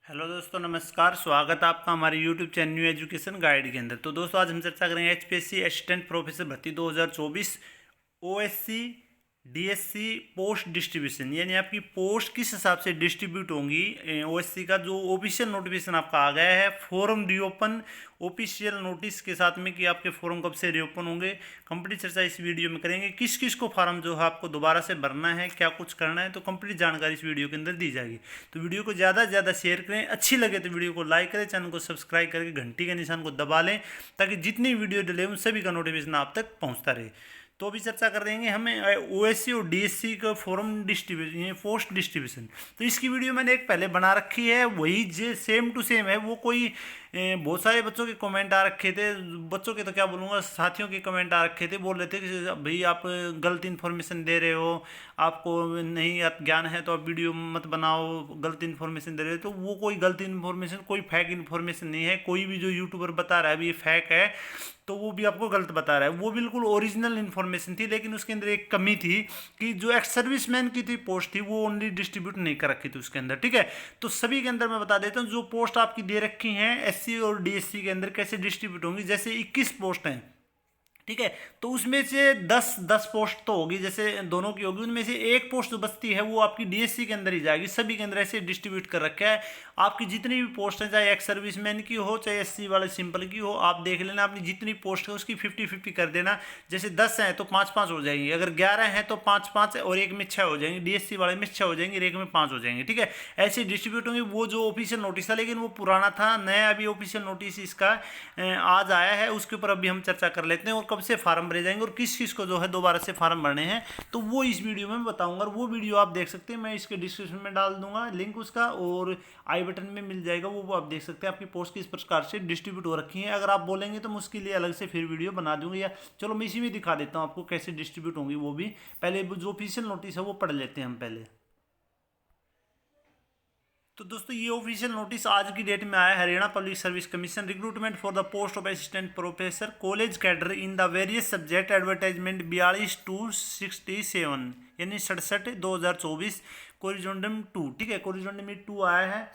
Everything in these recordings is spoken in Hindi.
हेलो दोस्तों, नमस्कार। स्वागत है आपका हमारे YouTube channel new education guide के अंदर। तो दोस्तों, आज हम चर्चा करेंगे एचपीएससी असिस्टेंट प्रोफेसर भर्ती 2024 ओएससी डीएससी पोस्ट डिस्ट्रीब्यूशन, यानी आपकी पोस्ट किस हिसाब से डिस्ट्रीब्यूट होंगी। ओएससी का जो ऑफिशियल नोटिफिकेशन आपका आ गया है, फॉर्म रीओपन ऑफिशियल नोटिस के साथ में कि आपके फॉर्म कब से रीओपन होंगे, कंप्लीट चर्चा इस वीडियो में करेंगे। किस किस को फॉर्म जो है आपको दोबारा से भरना है, क्या कुछ करना है, तो कंप्लीट जानकारी इस वीडियो के अंदर दी जाएगी। तो वीडियो को ज़्यादा से ज़्यादा शेयर करें, अच्छी लगे तो वीडियो को लाइक करें, चैनल को सब्सक्राइब करके घंटी के निशान को दबा लें ताकि जितनी वीडियो डले उन सभी का नोटिफिकेशन आप तक पहुँचता रहे। तो अभी चर्चा कर देंगे हमें ओएससी और डीएससी का फॉर्म डिस्ट्रीब्यूशन, पोस्ट डिस्ट्रीब्यूशन। तो इसकी वीडियो मैंने एक पहले बना रखी है, वही जे सेम टू सेम है। वो कोई बहुत सारे बच्चों के कमेंट आ रखे थे, बच्चों के तो क्या बोलूँगा, साथियों के कमेंट आ रखे थे, बोल रहे थे कि भाई आप गलत इन्फॉर्मेशन दे रहे हो, आपको नहीं ज्ञान है तो आप वीडियो मत बनाओ, गलत इन्फॉर्मेशन दे रहे हो। तो वो कोई गलत इन्फॉर्मेशन, कोई फेक इन्फॉर्मेशन नहीं है। कोई भी जो यूट्यूबर बता रहा है अभी ये फेक है, तो वो भी आपको गलत बता रहा है। वो बिल्कुल ओरिजिनल इन्फॉर्मेशन थी, लेकिन उसके अंदर एक कमी थी कि जो एक्स सर्विसमैन की थी पोस्ट थी वो ओनली डिस्ट्रीब्यूट नहीं कर रखी थी उसके अंदर। ठीक है, तो सभी के अंदर मैं बता देता हूँ जो पोस्ट आपकी दे रखी हैं एससी और डीएससी के अंदर कैसे डिस्ट्रीब्यूट होंगी। जैसे 21 पोस्ट हैं, ठीक है, तो उसमें से 10 पोस्ट तो होगी, जैसे दोनों की होगी। उनमें से एक पोस्ट जो बचती है वो आपकी डीएससी के अंदर ही जाएगी। सभी के अंदर ऐसे डिस्ट्रीब्यूट कर रखा है। आपकी जितनी भी पोस्ट है, चाहे एक्स सर्विसमैन की हो चाहे एससी वाले सिंपल की हो, आप देख लेना अपनी जितनी पोस्ट है उसकी 50-50 कर देना। जैसे 10 हैं तो 5-5 हो जाएंगी, अगर 11 हैं तो 5-5 और एक में 6 हो जाएंगे, डीएससी वाले में 6 हो जाएंगे और एक में 5 हो जाएंगे। ठीक है, ऐसे डिस्ट्रीब्यूट होंगे। वो जो ऑफिशियल नोटिस था, लेकिन वो पुराना था, नया अभी ऑफिशियल नोटिस इसका आज आया है, उसके ऊपर अभी हम चर्चा कर लेते हैं और कब से फार्म भरे जाएंगे और किस किस को जो है दोबारा से फार्म भरने हैं, तो वो इस वीडियो में बताऊंगा। और वो वीडियो आप देख सकते हैं, मैं इसके डिस्क्रिप्शन में डाल दूंगा लिंक उसका, और आई बटन में मिल जाएगा, वो आप देख सकते हैं आपकी पोस्ट किस प्रकार से डिस्ट्रीब्यूट हो रखी है। अगर आप बोलेंगे तो मैं उसके लिए अलग से फिर वीडियो बना दूंगा, या चलो मैं इसी में दिखा देता हूँ आपको कैसे डिस्ट्रीब्यूट होंगी। वो भी पहले जो ऑफिशियल नोटिस है वो पढ़ लेते हैं हम पहले। तो दोस्तों, ये ऑफिशियल नोटिस आज की डेट में आया है। Haryana public service commission recruitment for the post of assistant professor college cadre in the various subject advertisement 42/267, यानी 67/2024, कोरिजोंडम 2। ठीक है, कोरिजोंडम 2 आया है।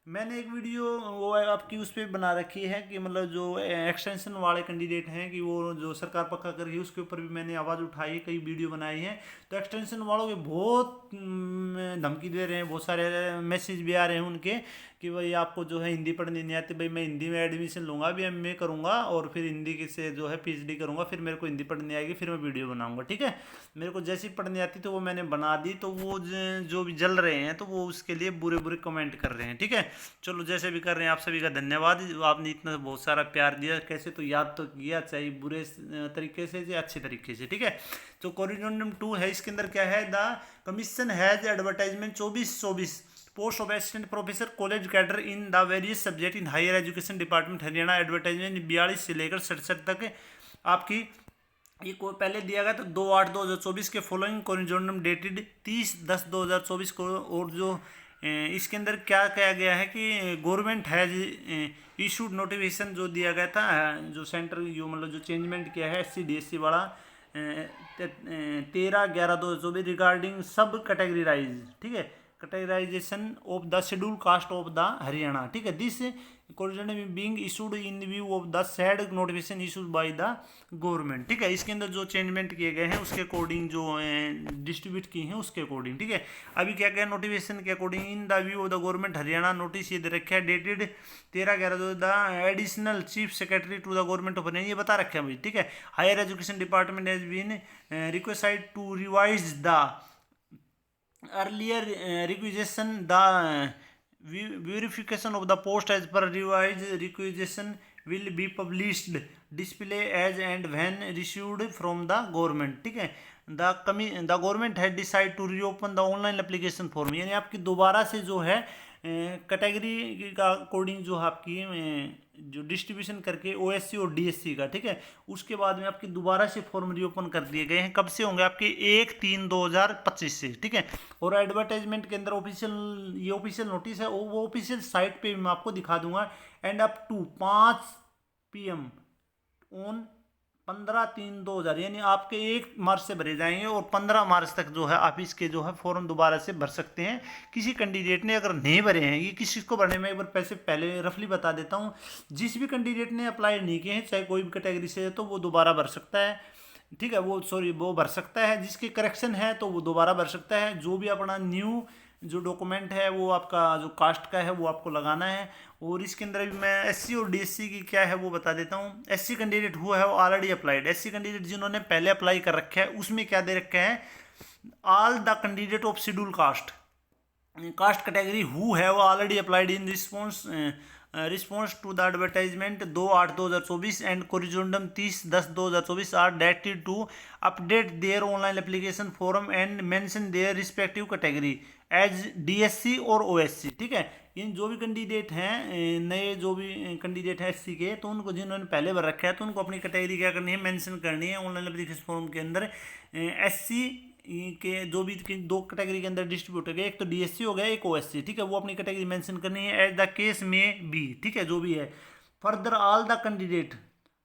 मैंने एक वीडियो वो आपकी उस पर बना रखी है कि मतलब जो एक्सटेंशन वाले कैंडिडेट हैं कि वो जो सरकार पक्का कर रही है, उसके ऊपर भी मैंने आवाज़ उठाई है, कई वीडियो बनाई है। तो एक्सटेंशन वालों के बहुत धमकी दे रहे हैं, बहुत सारे मैसेज भी आ रहे हैं उनके कि भाई आपको जो है हिंदी पढ़नी नहीं आती। भाई मैं हिंदी में एडमिशन लूँगा, अभी एमए करूँगा और फिर हिंदी से जो है पीएचडी करूँगा, फिर मेरे को हिंदी पढ़नी आएगी, फिर मैं वीडियो बनाऊँगा। ठीक है, मेरे को जैसी पढ़नी आती तो वो मैंने बना दी। तो वो जो भी जल रहे हैं तो वो उसके लिए बुरे बुरे कमेंट कर रहे हैं। ठीक है, चलो जैसे भी कर रहे हैं आप सभी का धन्यवाद। आपने इतना बहुत सारा प्यार दिया, कैसे तो याद तो किया, चाहे बुरे तरीके से या अच्छे तरीके से। ठीक है, तो कोरिडोरम 2 है, इसके अंदर क्या है, the commission has advertisement 24/24 post of assistant professor college cadre in the various subject in higher education department Haryana. Advertisement 42 से लेकर 67 तक आपकी ये पहले दिया गया। तो 2/8/2024 के फॉलोइंग कोरिजोंडम डेटेड 30/10/2024 को। और जो इसके अंदर क्या कहा गया है कि गवर्नमेंट हैज इशूड नोटिफिकेशन जो दिया गया था, जो सेंटर जो मतलब जो चेंजमेंट किया है एससी डीएससी वाला 13/11/2024 रिगार्डिंग सब कैटेगरीज। ठीक है, categorization of the schedule caste of the Haryana. ठीक है, this corrigendum being issued in view of the said notification issued by the government. ठीक है, इसके अंदर जो चेंजमेंट किए गए हैं उसके अकॉर्डिंग जो डिस्ट्रीब्यूट की हैं उसके अकॉर्डिंग। ठीक है, अभी क्या क्या नोटिफिकेशन के according in the view of the government Haryana notice ये दे रखा है dated 13/11 the additional chief secretary to the government of Haryana, ये बता रखा है भाई। ठीक है, higher education department has been requested to revise the earlier requisition the verification of the post as per revised requisition will be published display as and when received from the government। ठीक है, the government had decide to reopen the online application form, यानी आपकी दोबारा से जो है कैटेगरी का अकॉर्डिंग जो आपकी जो डिस्ट्रीब्यूशन करके ओएससी और डीएससी का। ठीक है, उसके बाद में आपकी दोबारा से फॉर्म रीओपन कर दिए गए हैं। कब से होंगे आपके 1/3/2025 से। ठीक है, और एडवर्टाइजमेंट के अंदर ऑफिशियल ये ऑफिशियल नोटिस है, वो ऑफिशियल साइट पे मैं आपको दिखा दूंगा। And up to 5 PM on 15/3/2000 यानी आपके 1 मार्च से भरे जाएंगे और 15 मार्च तक जो है आप इसके जो है फॉर्म दोबारा से भर सकते हैं। किसी कैंडिडेट ने अगर नहीं भरे हैं, ये किसी को भरने में एक बार पैसे पहले रफली बता देता हूँ, जिस भी कैंडिडेट ने अप्लाई नहीं किए हैं चाहे कोई भी कैटेगरी से है तो वो दोबारा भर सकता है, ठीक है। वो भर सकता है, जिसके करेक्शन है तो वो दोबारा भर सकता है। जो भी अपना न्यू जो डॉक्यूमेंट है वो आपका जो कास्ट का है वो आपको लगाना है। और इसके अंदर भी मैं एससी और डीएससी की क्या है वो बता देता हूँ। एससी कैंडिडेट हुआ है वो ऑलरेडी अप्लाइड, एससी कैंडिडेट जिन्होंने पहले अप्लाई कर रखा है उसमें क्या दे रखा है, all the candidate of schedule caste category who have already applied in response to the advertisement 2/8/2024 and corrigendum 30/10/2024 are directed to update their online application form and mention their respective category as DSC और ओएससी, ठीक है। इन जो भी कैंडिडेट हैं, नए जो भी कैंडिडेट हैं एससी के, तो उनको जिन्होंने पहले भर रखा है तो उनको अपनी कैटेगरी क्या करनी है, मेंशन करनी है ऑनलाइन एप्लीकेशन फॉर्म के अंदर। एससी के जो भी 2 कैटेगरी के अंदर डिस्ट्रीब्यूट हो गया, एक तो डीएससी हो गया, एक ओएससी, ठीक है। वो अपनी कैटेगरी मेंशन करनी है एज द केस में बी, ठीक है, जो भी है। फर्दर ऑल द कैंडिडेट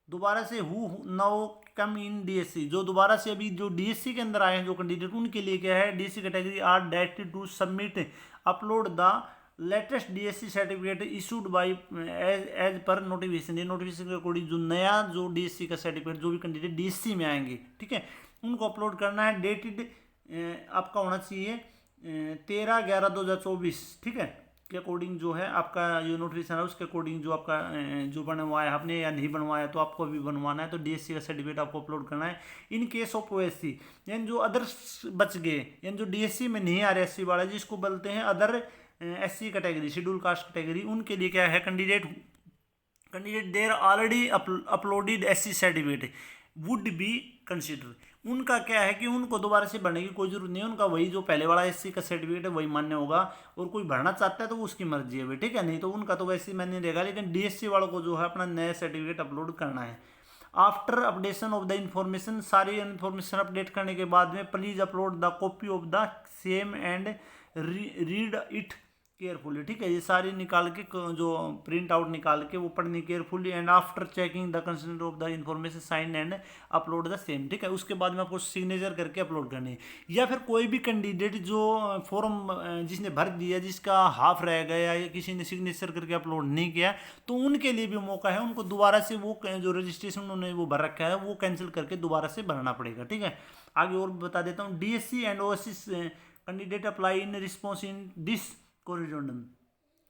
दोबारा से who now come in DSC, जो दोबारा से अभी जो डीएससी के अंदर आए हैं जो कैंडिडेट, उनके लिए क्या है, DSC category are directed to submit upload the latest DSC certificate issued by as per notification. ये नोटिफिकेशन के अकॉर्डिंग जो नया जो डीएससी का सर्टिफिकेट जो भी कैंडिडेट डीएससी में आएंगे, ठीक है, उनको अपलोड करना है। डेटेड आपका होना चाहिए 13/11/2024, ठीक है, के अकॉर्डिंग जो है आपका जो नोटिफिकेशन है उसके अकॉर्डिंग जो आपका जो बनवाया है आपने या नहीं बनवाया तो आपको भी बनवाना है, तो डीएससी का सर्टिफिकेट आपको अपलोड करना है। इन केस ऑफ ओएससी यानी जो अदर्स बच गए, यानी जो डीएससी में नहीं आ रहे एससी वाले, जिसको बोलते हैं other SC category, schedule caste category, उनके लिए क्या है, candidate their already uploaded SC certificate would be consider. उनका क्या है कि उनको दोबारा से भरने की कोई जरूरत नहीं है, उनका वही जो पहले वाला एससी का सर्टिफिकेट है वही मान्य होगा। और कोई भरना चाहता है तो वो उसकी मर्जी है भाई, ठीक है, नहीं तो उनका तो वैसे ही मान्य रहेगा। लेकिन डीएससी वालों को जो है अपना नया सर्टिफिकेट अपलोड करना है। After updation of the information, सारी इन्फॉर्मेशन अपडेट करने के बाद में please upload the copy of the same and read it carefully, ठीक है। ये सारी निकाल के जो प्रिंट आउट निकाल के वो पढ़नी carefully and after checking the consent of the information sign and upload the same, ठीक है। उसके बाद में आपको सिग्नेचर करके अपलोड करनी है। या फिर कोई भी कैंडिडेट जो फॉर्म जिसने भर दिया जिसका हाफ रह गया या किसी ने सिग्नेचर करके अपलोड नहीं किया, तो उनके लिए भी मौका है, उनको दोबारा से वो जो रजिस्ट्रेशन उन्होंने वो भर रखा है वो कैंसिल करके दोबारा से भरना पड़ेगा, ठीक है। आगे और बता देता हूँ। DSC and OSC candidate apply in response in this corrigendum.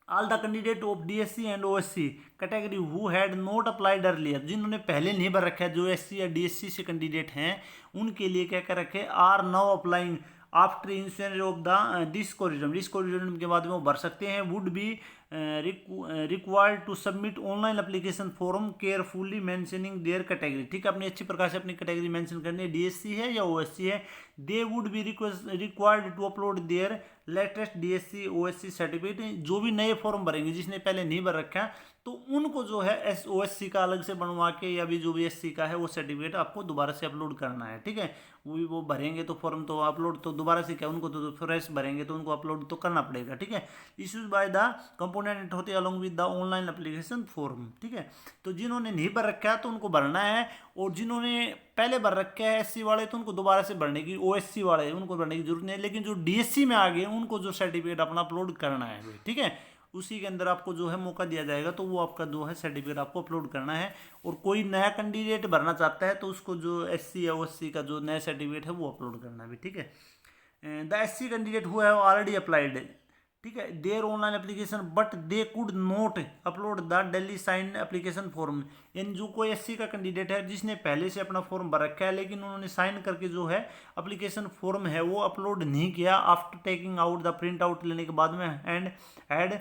All the candidate of DSC and OSC category who had not applied earlier, जिन्होंने पहले नहीं भर रखा है, जो एससी या डीएससी से कैंडिडेट हैं उनके लिए क्या कर रखे, are now applying after insurance of the this corrigendum के बाद में वो भर सकते हैं। Would be required to submit online application form carefully mentioning their category, ठीक है। अपनी अच्छी प्रकार से अपनी कैटेगरी मेंशन करनी है, डीएससी है या ओएससी है। They would be required to upload their latest DSC OSC certificate. जो भी नए फॉर्म भरेंगे जिसने पहले नहीं भर रखा है तो उनको जो है ओएससी का अलग से बनवा के या भी जो भी एससी का है वो सर्टिफिकेट आपको दोबारा से अपलोड करना है, ठीक है। वो भरेंगे तो फॉर्म तो अपलोड तो दोबारा से क्या, उनको तो फ्रेश भरेंगे तो उनको अपलोड तो करना पड़ेगा, ठीक है। इश्यूज बाय द कंपोनेंट होते हैं along with the online application form, ठीक है। तो जिन्होंने नहीं भर रखा है तो उनको भरना है, और जिन्होंने पहले भर रखा है एससी वाले तो उनको दोबारा से भरने की, ओएससी वाले उनको भरने की जरूरत नहीं है। लेकिन जो डीएससी में आ गए उनको जो सर्टिफिकेट अपना अपलोड करना है, ठीक है। उसी के अंदर आपको जो है मौका दिया जाएगा तो वो आपका जो है सर्टिफिकेट आपको अपलोड करना है। और कोई नया कैंडिडेट भरना चाहता है तो उसको जो एससी या ओएससी का जो नया सर्टिफिकेट है वो अपलोड करना भी, ठीक है। The SC candidate who have already applied, ठीक है, their online application but they could not upload the duly sign application form. यानी जो कोई एससी का कैंडिडेट है जिसने पहले से अपना फॉर्म भर रखा है लेकिन उन्होंने साइन करके जो है एप्लीकेशन फॉर्म है वो अपलोड नहीं किया, after taking out the print out लेने के बाद में and had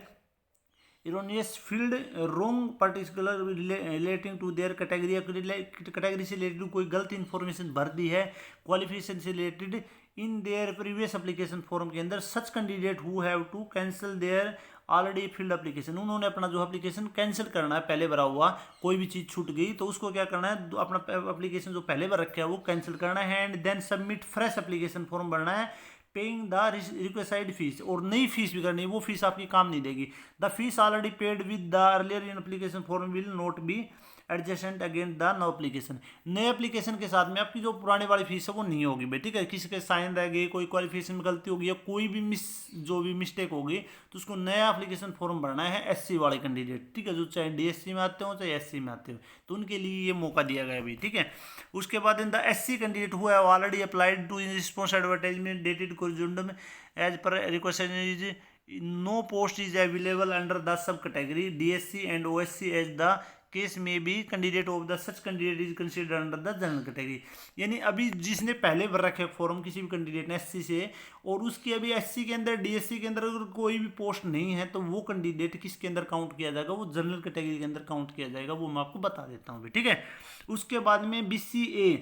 erroneous filled wrong particular relating to their category, category से रिलेटेड कोई गलत इन्फॉर्मेशन भर दी है क्वालिफिकेशन से related in their previous application form के अंदर, such candidate who have to cancel their already filled application. उन्होंने अपना जो एप्लीकेशन कैंसिल करना है, पहले भरा हुआ कोई भी चीज़ छूट गई तो उसको क्या करना है, अपना एप्लीकेशन जो पहले भर रखा है वो कैंसिल करना है and then submit fresh application form भरना है, पेइंग द रिक्वेस्टेड फीस। और नई फीस भी करनी है, वो फीस आपकी काम नहीं देगी। The fees already paid with the earlier in application form will not be adjustment against the new application. नए एप्लीकेशन के साथ में आपकी जो पुरानी वाली फीस है वो नहीं होगी भाई, ठीक है। किसी के साइन रह गई, कोई क्वालिफिकेशन में गलती होगी या कोई भी जो भी मिस्टेक होगी तो उसको नया एप्लीकेशन फॉर्म भरना है एससी वाले कैंडिडेट, ठीक है, जो चाहे डीएससी में आते हो चाहे एससी में आते हो, तो उनके लिए ये मौका दिया गया भाई, ठीक है। उसके बाद in the SC candidate who have already applied to response advertisement dated corrigendum as per request is no post is available under the subcategory DSC and OSC as the case may be candidate of the such candidate is considered under the general category। यानी अभी जिसने पहले भर रखे फॉर्म किसी भी कैंडिडेट ने एससी से और उसकी अभी एससी के अंदर डीएससी के अंदर अगर कोई भी पोस्ट नहीं है तो वो कैंडिडेट किसके अंदर काउंट किया जाएगा, वो जनरल कैटेगरी के अंदर काउंट किया जाएगा, वो मैं आपको बता देता हूँ, ठीक है। उसके बाद में BCA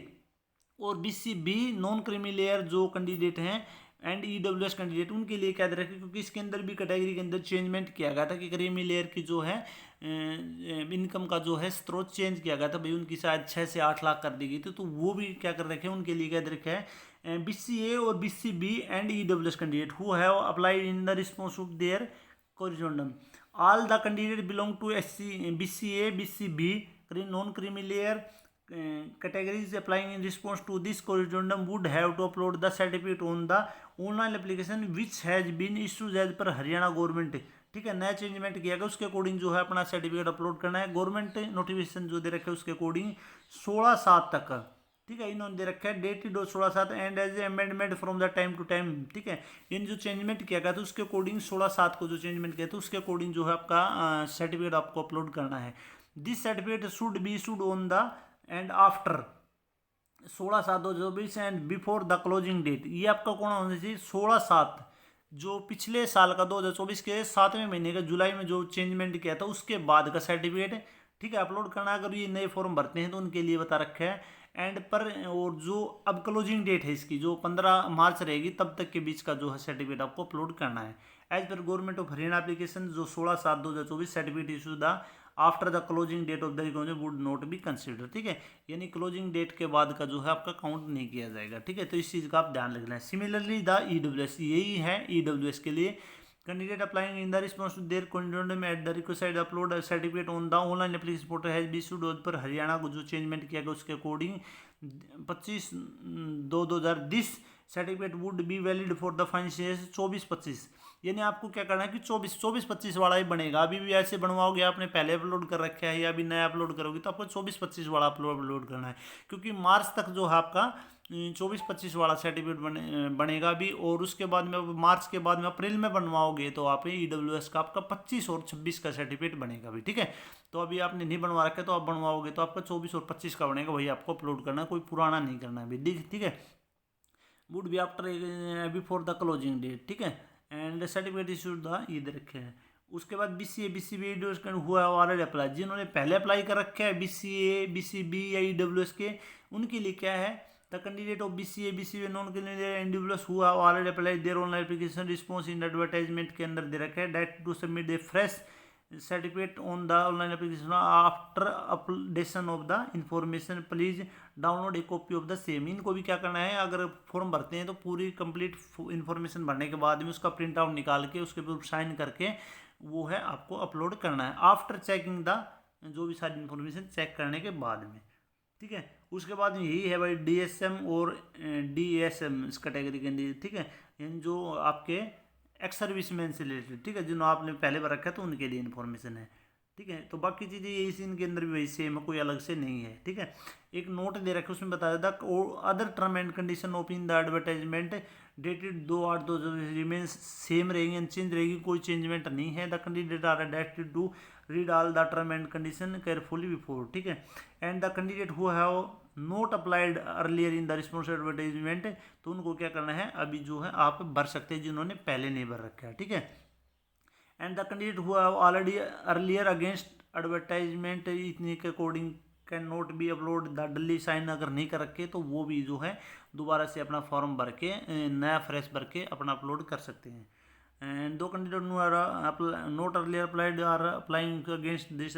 और BCB नॉन क्रीमी लेयर जो कैंडिडेट हैं एंड ईडब्ल्यूएस कैंडिडेट, उनके लिए क्या रखें, क्योंकि इसके अंदर भी कैटेगरी के अंदर चेंजमेंट किया गया था कि क्रीमी लेयर की जो है इनकम का जो है स्रोत चेंज किया गया था भाई, उनकी शायद 6 से 8 लाख कर दी गई थी, तो वो भी क्या कर रखे हैं, उनके लिए क्या रखा है BCA और BCB and EWS candidate who have applied in the response of their corrigendum all the candidate belong to BCA BCB non creamy layer categories applying in response to this corrigendum would have to upload the certificate on the online application which has been issued as per Haryana government, ठीक है। नया चेंजमेंट किया गया उसके अकॉर्डिंग जो है अपना सर्टिफिकेट अपलोड करना है। गवर्नमेंट नोटिफिकेशन जो दे रखे है उसके अकॉर्डिंग 16/7 तक, ठीक है, इन्होंने दे रखा है dated 16/7 and as a amendment from the time to time, ठीक है। इन जो चेंजमेंट किया गया था उसके अकॉर्डिंग 16/7 को जो चेंजमेंट किया था उसके अकॉर्डिंग जो है आपका सर्टिफिकेट आपको अपलोड करना है। This certificate should be issued on the and after 16/7/2024 and before the closing date. ये आपका कौन होना चाहिए 16/7 जो पिछले साल का 2024 के 7वें महीने का जुलाई में जो चेंजमेंट किया था उसके बाद का सर्टिफिकेट, ठीक है, अपलोड करना। अगर ये नए फॉर्म भरते हैं तो उनके लिए बता रखा है एंड पर, और जो अब क्लोजिंग डेट है इसकी जो 15 मार्च रहेगी तब तक के बीच का जो है सर्टिफिकेट आपको अपलोड करना है। As per government of Haryana application जो 16/7/2024 certificate issue the after the closing date of the record would not be consider, ठीक है। यानी क्लोजिंग डेट के बाद का जो है आपका काउंट नहीं किया जाएगा, ठीक है। तो इस चीज़ का आप ध्यान रखना है। सिमिलरली द ईडब्ल्यूएस, यही है ईडब्ल्यूएस के लिए candidate applying in the response to their corrigendum at the request upload certificate on the online application portal has be issued पर हरियाणा को जो चेंजमेंट किया गया उसके according 25/2/2020 certificate would be valid for the financial 24-25। यानी आपको क्या करना है कि 24-25 वाला ही बनेगा। अभी भी ऐसे बनवाओगे, आपने पहले अपलोड कर रखा है या अभी नया अपलोड करोगे तो आपको 24-25 वाला अपलोड करना है, क्योंकि मार्च तक जो है आपका 24-25 वाला सर्टिफिकेट बनेगा अभी, और उसके बाद में मार्च के बाद में अप्रैल में बनवाओगे तो आप ईडब्ल्यूएस का आपका 25 और 26 का सर्टिफिकेट बनेगा अभी, ठीक है। तो अभी आपने नहीं बनवा रखा तो आप बनवाओगे तो आपका 24 और 25 का बनेगा, वही आपको अपलोड करना है, कोई पुराना नहीं करना है अभी, ठीक है। Would be after before the closing date, ठीक है, एंड सर्टिफिकेट इशूड द ये दे रखे हैं। उसके बाद BCA BCB हुआ ऑलरेडी अप्लाई, जिन्होंने पहले अप्लाई कर रखे हैं BCA BCB या EWS के, उनके लिए क्या है the candidate of BCA BCB non individuals हुआ already apply their online application response in advertisement के अंदर दे रखा है that to submit the fresh certificate on the online application after updation of the information please download a copy of the same. इनको भी क्या करना है, अगर फॉर्म भरते हैं तो पूरी कंप्लीट इन्फॉर्मेशन भरने के बाद में उसका प्रिंट आउट निकाल के उसके ऊपर साइन करके वो है आपको अपलोड करना है आफ्टर चेकिंग द, जो भी सारी इन्फॉर्मेशन चेक करने के बाद में, ठीक है। उसके बाद में यही है भाई DSM और DSM इस कैटेगरी के अंदर, ठीक है, इन जो आपके एक्स सर्विसमैन से रिलेटेड, ठीक है, जिन्होंने आपने पहले भर रखा है तो उनके लिए इन्फॉर्मेशन है, ठीक है। तो बाकी चीज़ें यही इनके अंदर भी वही सेम है, कोई अलग से नहीं है, ठीक है। एक नोट दे रखा है उसमें बताया था other term and condition of in the advertisement dated 2/8/2024 remains same रहेगी, अनचेंज रहेगी, कोई चेंजमेंट नहीं है। The candidate are directed to read all the term and condition carefully before, ठीक है। And the candidate who have not applied earlier in the response advertisement, तो उनको क्या करना है, अभी जो है आप भर सकते हैं जिन्होंने पहले नहीं भर रखा है, ठीक है। And the candidate who have already earlier against advertisement इतने के according can not be upload the duly sign अगर नहीं कर रखे तो वो भी जो है दोबारा से अपना फॉर्म भर के नया फ्रेश भर के अपना अपलोड कर सकते हैं। एंड दो candidate not earlier applied are applying against this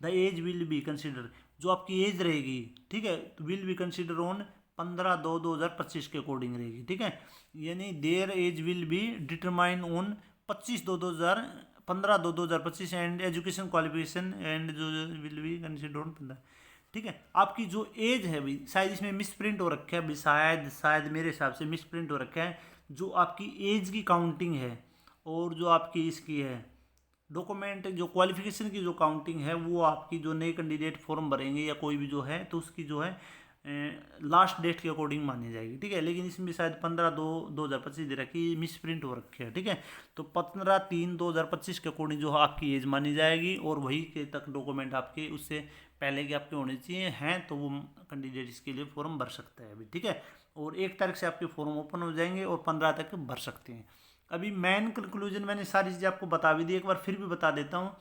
the age will be consider, जो आपकी एज रहेगी, ठीक है, विल बी कंसिडर ऑन 15/2/2025 के अकॉर्डिंग रहेगी, ठीक है। यानी their age will be determine on 25/2/2025 15/2/2025 and education qualification and जो विल बी कंसीडर्ड। ठीक है, आपकी जो एज है भाई, शायद इसमें मिस प्रिंट हो रखा है भाई, शायद मेरे हिसाब से मिस प्रिंट हो रखा है। जो आपकी एज की काउंटिंग है और जो आपकी इसकी है डॉक्यूमेंट, जो क्वालिफिकेशन की जो काउंटिंग है, वो आपकी जो नए कैंडिडेट फॉर्म भरेंगे या कोई भी जो है, तो उसकी जो है लास्ट डेट के अकॉर्डिंग मानी जाएगी। ठीक है, लेकिन इसमें शायद 15/2/2025 दे रखी, मिस प्रिंट हो रखी है। ठीक है, तो 15/3/2025 के अकॉर्डिंग जो आपकी एज मानी जाएगी और वही के तक डॉक्यूमेंट आपके उससे पहले के आपके होने चाहिए हैं, तो वो कैंडिडेट इसके लिए फॉर्म भर सकता है अभी। ठीक है, और 1 तारीख से आपके फॉर्म ओपन हो जाएंगे और 15 तक भर सकते हैं। अभी मेन कंक्लूजन मैंने सारी चीज़ें आपको बता भी दी, एक बार फिर भी बता देता हूँ।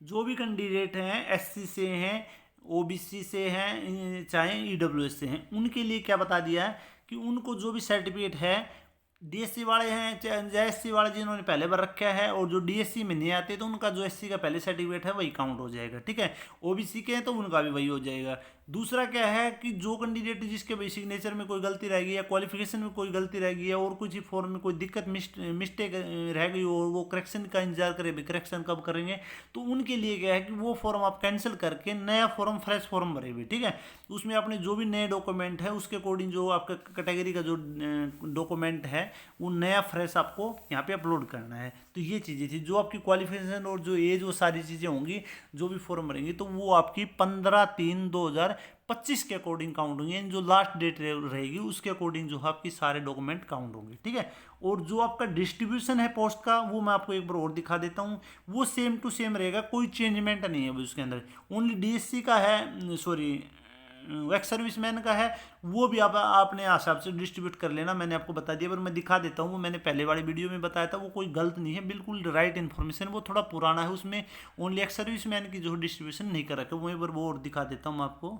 जो भी कैंडिडेट हैं एससी से हैं, ओबीसी से हैं, चाहे ईडब्ल्यूएस से हैं, उनके लिए क्या बता दिया है कि उनको जो भी सर्टिफिकेट है, डीएससी वाले हैं चाहे एससी वाले जिन्होंने पहले भर रखा है और जो डीएससी में नहीं आते तो उनका जो एससी का पहले सर्टिफिकेट है वही काउंट हो जाएगा। ठीक है, ओबीसी के हैं तो उनका भी वही हो जाएगा। दूसरा क्या है कि जो कैंडिडेट जिसके भाई सिग्नेचर में कोई गलती रहेगी या क्वालिफिकेशन में कोई गलती रहेगी या और कुछ ही फॉर्म में कोई दिक्कत मिस्टेक रह गई और वो करेक्शन का इंतजार करे, भाई करेक्शन कब करेंगे, तो उनके लिए क्या है कि वो फॉर्म आप कैंसिल करके नया फॉर्म, फ्रेश फॉर्म भरे हुए। ठीक है, उसमें अपने जो भी नए डॉक्यूमेंट है उसके अकॉर्डिंग जो आपका कैटेगरी का जो डॉक्यूमेंट है वो नया फ्रेश आपको यहाँ पे अपलोड करना है। तो ये चीज़ें थी, जो आपकी क्वालिफिकेशन और जो एज, वो सारी चीज़ें होंगी जो भी फॉर्म भरेंगी, तो वो आपकी 15/3/2025 के अकॉर्डिंग काउंट होंगे। जो लास्ट डेट रहेगी उसके अकॉर्डिंग जो है आपकी सारे डॉक्यूमेंट काउंट होंगे। ठीक है, और जो आपका डिस्ट्रीब्यूशन है पोस्ट का, वो मैं आपको एक बार और दिखा देता हूँ। वो सेम टू सेम रहेगा, कोई चेंजमेंट नहीं है उसके अंदर। ओनली डीएससी का है, सॉरी एक्स सर्विसमैन का है, वो भी आप अपने हिसाब से डिस्ट्रीब्यूट कर लेना। मैंने आपको बता दिया, पर मैं दिखा देता हूँ। वो मैंने पहले वाली वीडियो में बताया था, वो कोई गलत नहीं है, बिल्कुल राइट इन्फॉर्मेशन। वो थोड़ा पुराना है, उसमें ओनली एक्स सर्विसमैन की जो डिस्ट्रीब्यूशन नहीं कर रखा, वो एक बार वो और दिखा देता हूँ आपको।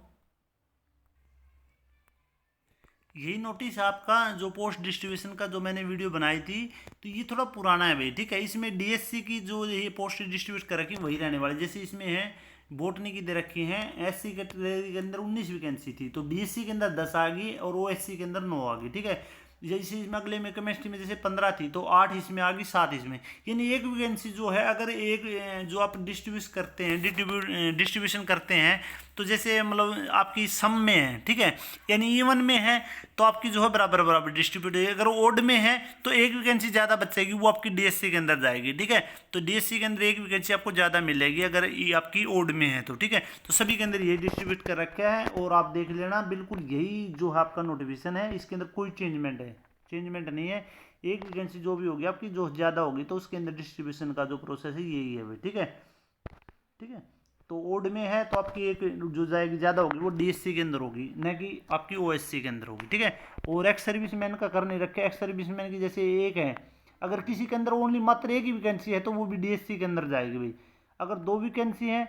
यही नोटिस आपका जो पोस्ट डिस्ट्रीब्यूशन का जो मैंने वीडियो बनाई थी, तो ये थोड़ा पुराना है भाई। ठीक है, इसमें डीएससी की जो ये पोस्ट डिस्ट्रीब्यूट कर रखी वही रहने वाली। जैसे इसमें है बोटनी की दे रखी हैं, एससी कैटेगरी के अंदर 19 वैकेंसी थी, तो बीएससी के अंदर 10 आ गई और ओएससी के अंदर 9 आ गई। ठीक है, जैसे इसमें अगले में केमिस्ट्री में जैसे 15 थी तो 8 इसमें आ गई, 7 इसमें, यानी एक वैकेंसी जो है, अगर एक जो आप डिस्ट्रीब्यूशन करते हैं, तो जैसे मतलब आपकी सम में है, ठीक है, यानी इवन में है तो आपकी जो है बराबर बराबर डिस्ट्रीब्यूट है। अगर ओड में है तो एक वैकेंसी ज़्यादा बचेगी, वो आपकी डीएससी के अंदर जाएगी। ठीक है, तो डीएससी के अंदर एक वैकेंसी आपको ज़्यादा मिलेगी अगर ये आपकी ओड में है तो। ठीक है, तो सभी के अंदर यही डिस्ट्रीब्यूट कर रखा है और आप देख लेना, बिल्कुल यही जो है आपका नोटिफिकेशन है, इसके अंदर कोई चेंजमेंट नहीं है। एक वैकेंसी जो भी होगी आपकी जो ज़्यादा होगी तो उसके अंदर डिस्ट्रीब्यूशन का जो प्रोसेस है यही है भाई। ठीक है, ठीक है, तो ओड में है तो आपकी एक जो जाएगी ज़्यादा होगी वो डीएससी के अंदर होगी, न कि आपकी ओएससी के अंदर होगी। ठीक है, और एक्स सर्विसमैन का कर नहीं रखे। एक्स सर्विसमैन की जैसे एक है, अगर किसी के अंदर ओनली मात्र एक ही वैकेंसी है तो वो भी डीएससी के अंदर जाएगी भाई। अगर दो वैकेंसी है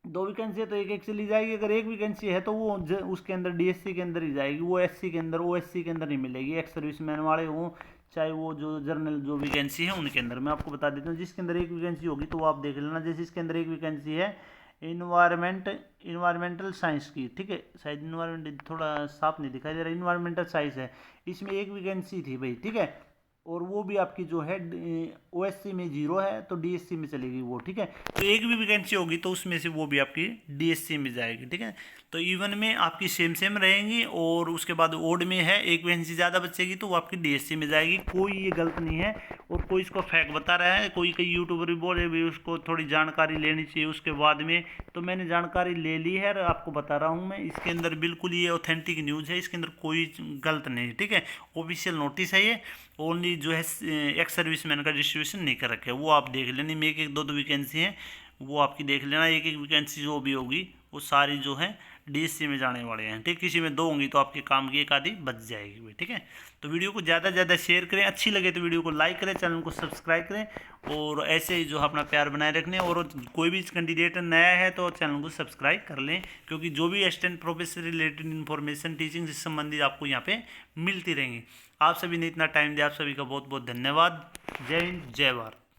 तो एक एक चली जाएगी। अगर एक वैकेंसी है तो वो उसके अंदर डीएससी के अंदर ही जाएगी, वो एससी के अंदर, ओएससी के अंदर नहीं मिलेगी। एक्स सर्विसमैन वाले हों चाहे वो जो जर्नल जो वैकेंसी है उनके अंदर। मैं आपको बता देता हूँ, जिसके अंदर एक वैकेंसी होगी तो वो आप देख लेना। जैसे इसके अंदर एक वैकेंसी है इन्वायरमेंटल साइंस की, ठीक है, शायद इन्वायरमेंट थोड़ा साफ नहीं दिखाई दे रहा, इन्वायरमेंटल साइंस है, इसमें एक वैकेंसी थी भाई। ठीक है, और वो भी आपकी जो है ओएससी में 0 है तो डीएससी में चलेगी वो। ठीक है, तो एक भी वैकेंसी होगी तो उसमें से वो भी आपकी डीएससी में जाएगी। ठीक है, तो इवन में आपकी सेम रहेंगी और उसके बाद ओड में है एक वैकेंसी ज़्यादा बचेगी तो वो आपकी डीएससी में जाएगी। कोई ये गलत नहीं है और कोई इसको फैक बता रहा है। कोई कई यूट्यूबर भी बोले भी उसको थोड़ी जानकारी लेनी चाहिए उसके बाद में, तो मैंने जानकारी ले ली है और आपको बता रहा हूँ मैं। इसके अंदर बिल्कुल ये ऑथेंटिक न्यूज़ है, इसके अंदर कोई गलत नहीं है। ठीक है, ऑफिशियल नोटिस है ये, ओनली जो है एक्स सर्विसमैन का डिस्ट्रीब्यूशन नहीं कर रखे, वो आप देख लेना। में एक दो वैकेंसी है वो आपकी देख लेना। एक वैकेंसी जो भी होगी वो सारी जो है डीएससी में जाने वाले हैं। ठीक, किसी में 2 होंगी तो आपके काम की एक आधी बच जाएगी। ठीक है, तो वीडियो को ज़्यादा से ज़्यादा शेयर करें, अच्छी लगे तो वीडियो को लाइक करें, चैनल को सब्सक्राइब करें और ऐसे ही जो अपना प्यार बनाए रखने। और कोई भी कैंडिडेट नया है तो चैनल को सब्सक्राइब कर लें, क्योंकि जो भी assistant professor related information teaching से संबंधित आपको यहाँ पे मिलती रहेंगी। आप सभी ने इतना टाइम दिया, आप सभी का बहुत बहुत धन्यवाद। जय हिंद, जय भारत।